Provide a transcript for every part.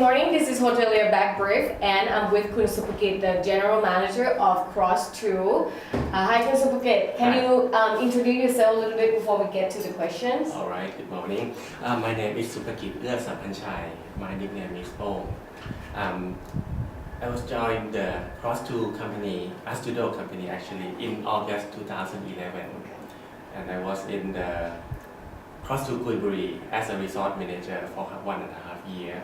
morning, this is Hotelier Backbrief and I'm with Kun Supakit, the General Manager of Cross2. Hi Kun Supakit, can you introduce yourself a little bit before we get to the questions? Alright, good morning. My name is Supakit Uasamphanchai. My nickname is Pong. I was joined the Cross2 company, a studio company actually, in August 2011. And I was in the Cross2 Guiburi as a resort manager for 1.5 years.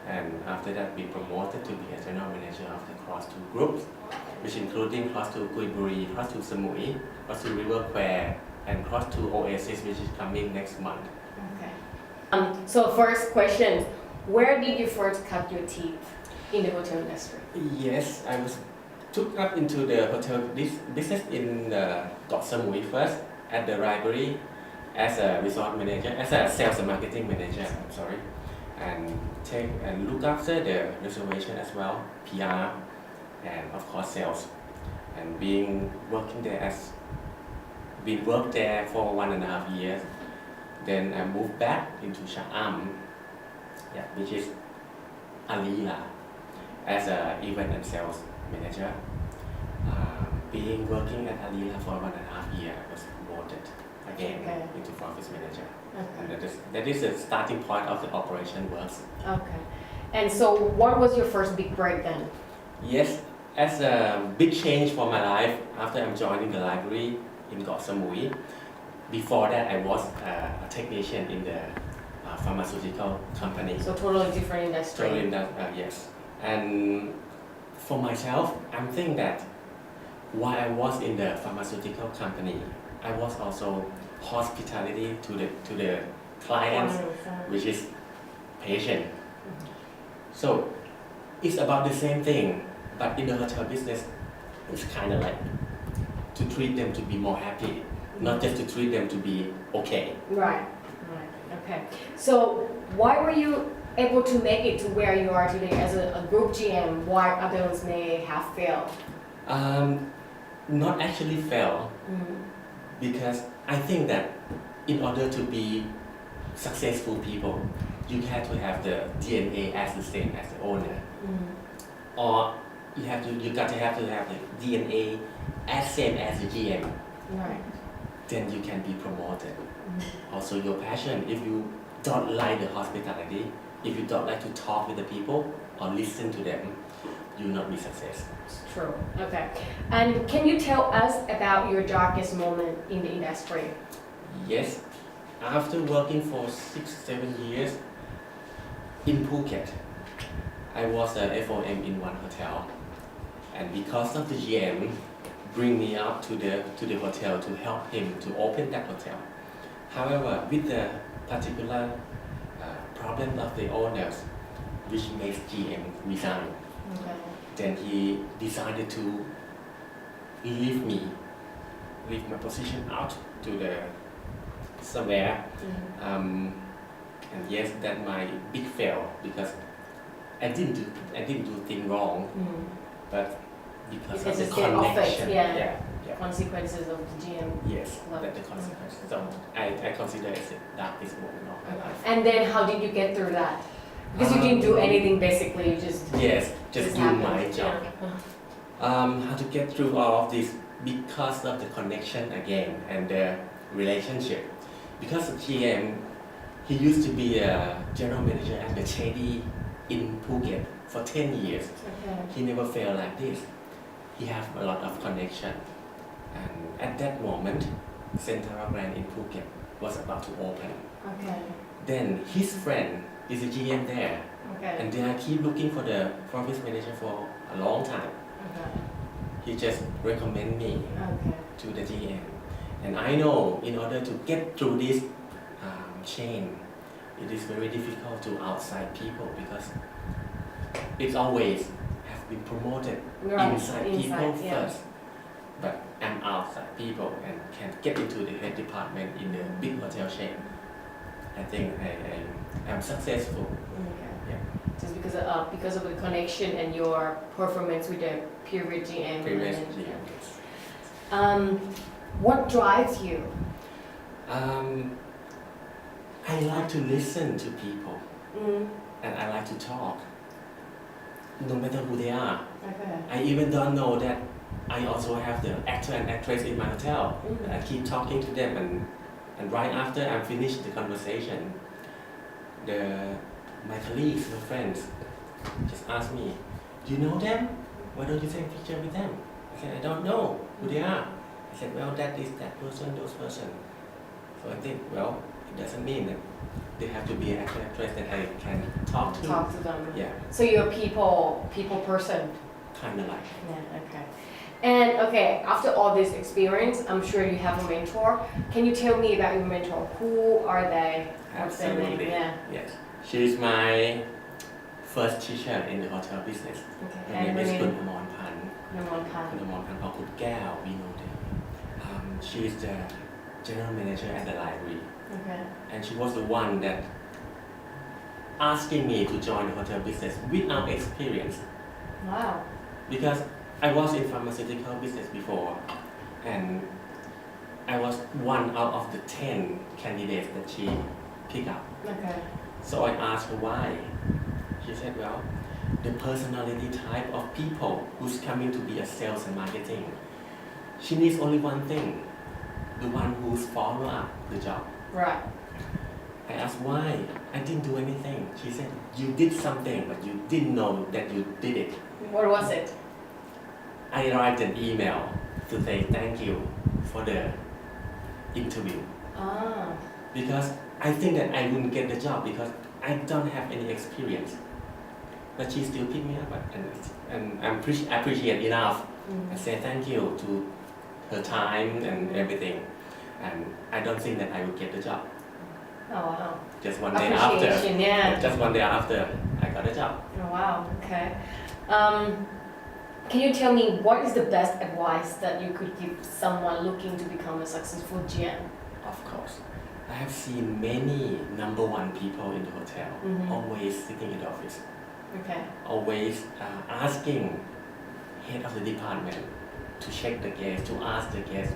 And after that, we promoted to be a general manager of the Cross2 group, which including Cross2 Guiburi, Cross2 Samui, Cross2 River Quay, and Cross2 Oasis, which is coming next month. Okay. So first question, where did you first cut your teeth in the hotel industry? Yes, I was took up into the hotel business in Got Samui first at the library as a resort manager, as a sales and marketing manager. I'm sorry, and look after the reservation as well, PR, and of course sales. And worked there for 1.5 years. Then I moved back into Sha'am, which is Alila, as an event and sales manager. Working at Alila for 1.5 years, I was promoted again into office manager. And that is the starting point of the operation works. Okay. And so what was your first big break then? Yes, as a big change for my life after I'm joining the library in Got Samui. Before that, I was a technician in the pharmaceutical company. So totally different industry. Yes. And for myself, I'm thinking that while I was in the pharmaceutical company, I was also hospitality to the clients, which is patient. So it's about the same thing, but in the hotel business, it's kind of like to treat them to be more happy, not just to treat them to be okay. Right. Okay. So why were you able to make it to where you are today as a group GM, while others may have failed? Not actually fail, because I think that in order to be successful people, you have to have the DNA as the same as the owner, or you got to have the DNA as same as the GM. Right. Then you can be promoted. Also, your passion. If you don't like the hospitality, if you don't like to talk with the people or listen to them, you will not be successful. It's true. Okay. And can you tell us about your darkest moment in the industry? Yes. After working for 6-7 years in Phuket, I was a FOM in one hotel, and because of the GM, bring me up to the hotel to help him to open that hotel. However, with the particular problem of the owners, which makes GM resign. Okay. Then he decided to leave my position out to the somewhere. And yes, that my big fail, because I didn't do things wrong, but because of the connection, consequences of the GM. Yes, that the consequences. So I consider it the darkest moment of my life. And then how did you get through that? Because you didn't do anything basically, you just do my job. How to get through all of this? Because of the connection again and the relationship. Because GM, he used to be a general manager at the Chedi in Phuket for 10 years. Okay. He never failed like this. He has a lot of connection. And at that moment, Central Grand in Phuket was about to open. Okay. Then his friend is a GM there. Okay. And they keep looking for the office manager for a long time. Okay. He just recommend me to the GM. And I know in order to get through this chain, it is very difficult to outside people, because it's always have been promoted inside people first. But I'm outside people and can get into the head department in the big hotel chain. I think I'm successful. Okay. Yeah. Just because of the connection and your performance with the previous GM. What drives you? I like to listen to people, and I like to talk. no matter who they are. Okay. I even don't know that I also have the actor and actress in my hotel. I keep talking to them, and right after I finish the conversation, my colleagues, my friends, just ask me, "Do you know them? Why don't you take a picture with them?" I said, "I don't know who they are." I said, "Well, that is that person, those person." So I think, well, it doesn't mean that they have to be an actor, actress that I can talk to. Talk to them. Yeah, So you're a people person. kind of like. Yeah. Okay. And okay, after all this experience, I'm sure you have a mentor. Can you tell me about your mentor? Who are they? What's their name? Absolutely. Yeah. Yes. She's my first teacher in the hotel business. Okay. Her And name her is name? Kun Amon Pan. Naman Khan. Kun Amon Pan or Kun Gao, we know them. She is the general manager at the library. Okay. And she was the one that asking me to join the hotel business without experience. Wow. Because I was in pharmaceutical business before, and I was one out of the 10 candidates that she picked up. Okay. So I asked her why. She said, well, the personality type of people who's coming to be a sales and marketing, she needs only one thing, the one who's follow up the job. Right. I asked why. I didn't do anything. She said, you did something, but you didn't know that you did it. What was it? I write an email to say thank you for the interview. Ah. Because I think that I wouldn't get the job because I don't have any experience. But she still picked me up, and I appreciate enough. I say thank you to her time and everything. And I don't think that I would get the job. Oh wow. Just one day after. Appreciation, yeah. Just one day after I got a job. Oh wow. Okay. Can you tell me what is the best advice that you could give someone looking to become a successful GM? Of course. I have seen many number one people in the hotel, always sitting in the office, Okay. always asking head of the department to check the guests, to ask the guests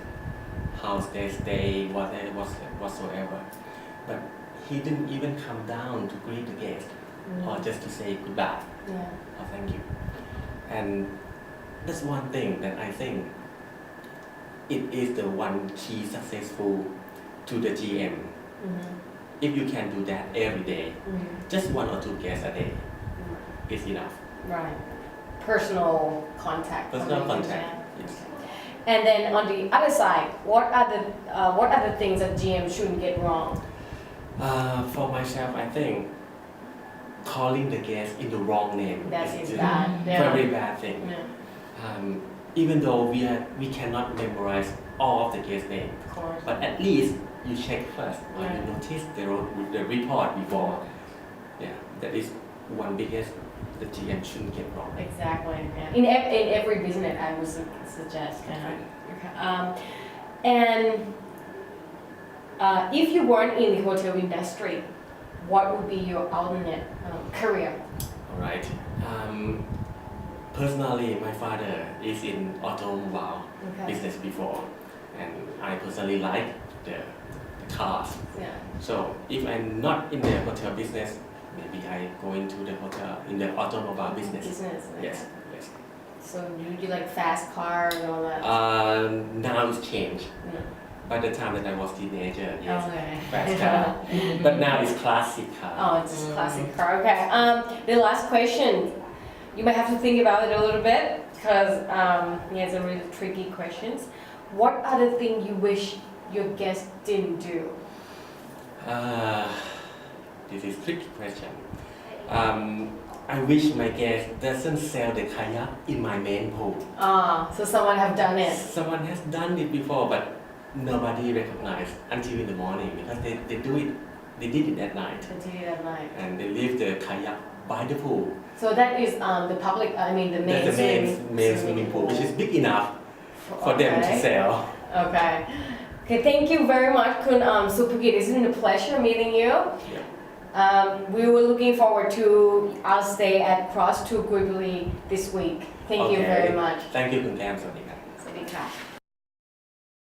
how they stay, whatsoever. But he didn't even come down to greet the guest or just to say goodbye Yeah. or thank you. And that's one thing that I think it is the one key successful to the GM. If you can do that every day, just one or two guests a day is enough. Right. Personal contact. Personal communication. contact, yes. And then on the other side, what are the things that GM shouldn't get wrong? For myself, I think calling the guest in the wrong name That is is a bad. Yeah. very bad thing. Yeah. Even though we cannot memorize all of the guest names, Of course. but at least you check first or Right. you notice the report before. Yeah, that is one biggest the GM shouldn't get wrong. Exactly. Yeah. In every business, I would suggest. Okay. And if you weren't in the hotel industry, what would be your alternate career? All right. Personally, my father is in automobile Okay. business before, and I personally like the cars. Yeah. So if I'm not in the hotel business, maybe I go into the hotel in the automobile business. Business. Okay. Yes, yes. So you like fast car and all that? Now it's changed. No. By the time that I was teenager, yes, Okay. fast car. But now it's classic car. Oh, it's just classic car. Okay. The last question. You might have to think about it a little bit because it's a really tricky questions. What are the things you wish your guest didn't do? This is tricky question. I wish my guest doesn't sell the kayak in my main pool. So someone have done it. Someone has done it before, but nobody recognized until in the morning because they did it at night Continue that night. and they leave the kayak by the pool. So that is the public. I mean the main. That's the main swimming pool, which is big enough for them to sell. Okay. Okay. Thank you very much, Kun Supakit. It's been a pleasure meeting you. Yeah. We were looking forward to our stay at Cross to Guibuli this week. Thank you Okay. very much. Thank you, Kun Tam. สวัสดีครับ สวัสดีค่ะ